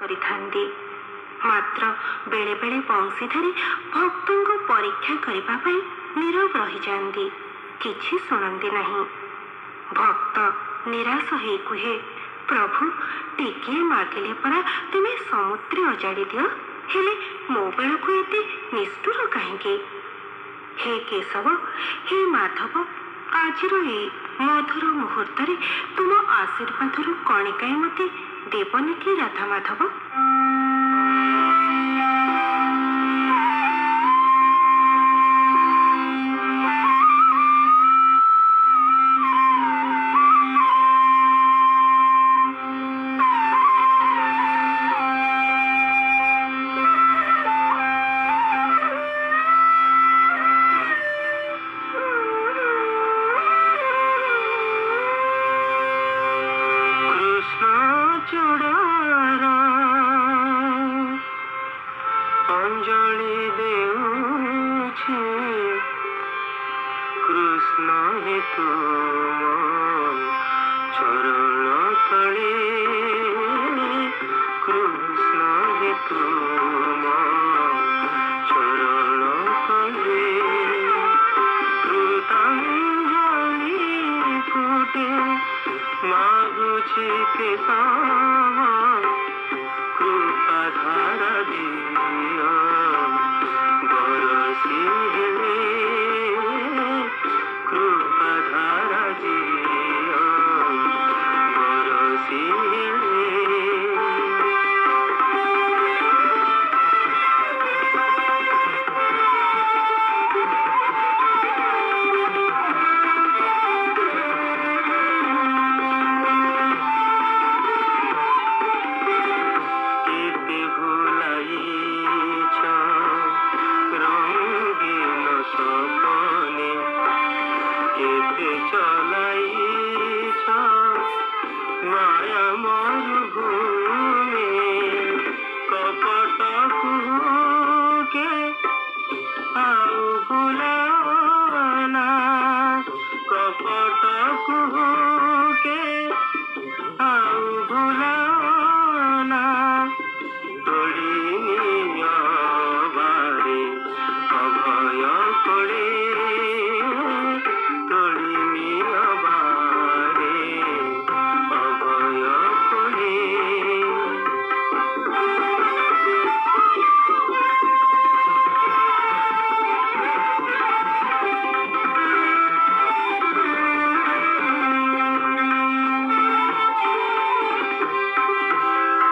କରିଥାନ୍ତି। ମାତ୍ର ବେଳେ ବେଳେ ବଂଶୀଧାରୀ ଭକ୍ତଙ୍କୁ ପରୀକ୍ଷା କରିବା ପାଇଁ ନୀରବ ରହିଯାଆନ୍ତି, କିଛି ଶୁଣନ୍ତି ନାହିଁ। ଭକ୍ତ ନିରାଶ ହେଇ କୁହେ, ପ୍ରଭୁ ଟିକିଏ ମାଗିଲେ ପରା ତୁମେ ସମୁଦ୍ର ଅଜାଡ଼ି ଦିଅ, ହେଲେ ମୋ ବେଳକୁ ଏତେ ନିଷ୍ଠୁର କାହିଁକି? ହେ କେଶବ, ହେ ମାଧବ, ଆଜିର ଏଇ ମଧୁର ମୁହୂର୍ତ୍ତରେ ତୁମ ଆଶୀର୍ବାଦରୁ କଣିକାଏ ମୋତେ ଦେବନି କି ରାଧା ମାଧବ? ଅଞ୍ଜଳି ଦେଉଛି କୃଷ୍ଣ ହେତୁ ଚରଣ ତଳେ, କୃଷ୍ଣ ହେତୁ ଚରଣ ତଳେ କୃତାଞ୍ଜଳି ଫୁଟେ ମାଗୁଛି କେଶବ, କୃପା ଧାରା ଦିଅ ବରସି ହେଲେ, କୃପା ଧାରା ଦିଅ ବରସି ହେଲେ। চলাইছ মায়া মরুভূমি, কপট কুহুকে আউ বুলানা, কপট কুহুকে আউ বুলানা, তোড়ি নিয়বারে অভয় করে, তোড়ি নিয়বারে অভয় করে।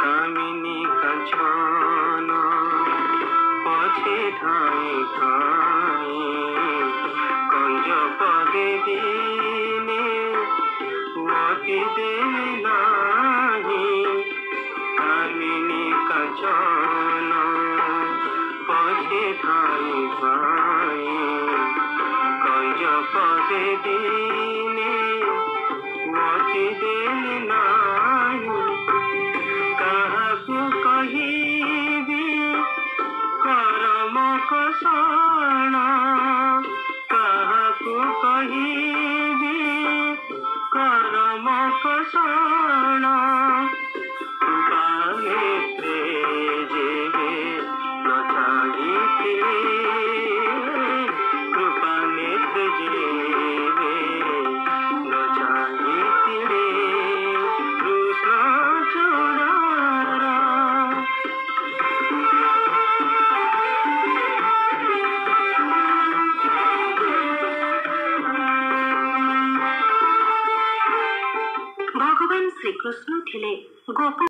কামিনী কাঞ্চন পছে ঠাঁই ঠাঁই, কঞ্জ পদে দিনে মতি দেই নাহি। কামিনী কাঞ্চন পছে ঠাঁই ঠাঁই, কঞ্জ পদে দিনে মতি দেই নাহি। কাহাକୁ କହିବି କରମ କଷଣ, କାହାକୁ କହିବି କରମ କଷଣ, କୃପା ନେତ୍ରେ ଯେବେ ନ ଚାହିଁଥିଲେ, କୃପା ନେତ୍ରେ ଯେବେ ନ ଚାହିଁଥିଲେ, କୃଷ୍ଣ ଚୂଡ଼ାର ଭଗବାନ ଶ୍ରୀକୃଷ୍ଣ ଥିଲେ ଗୋପ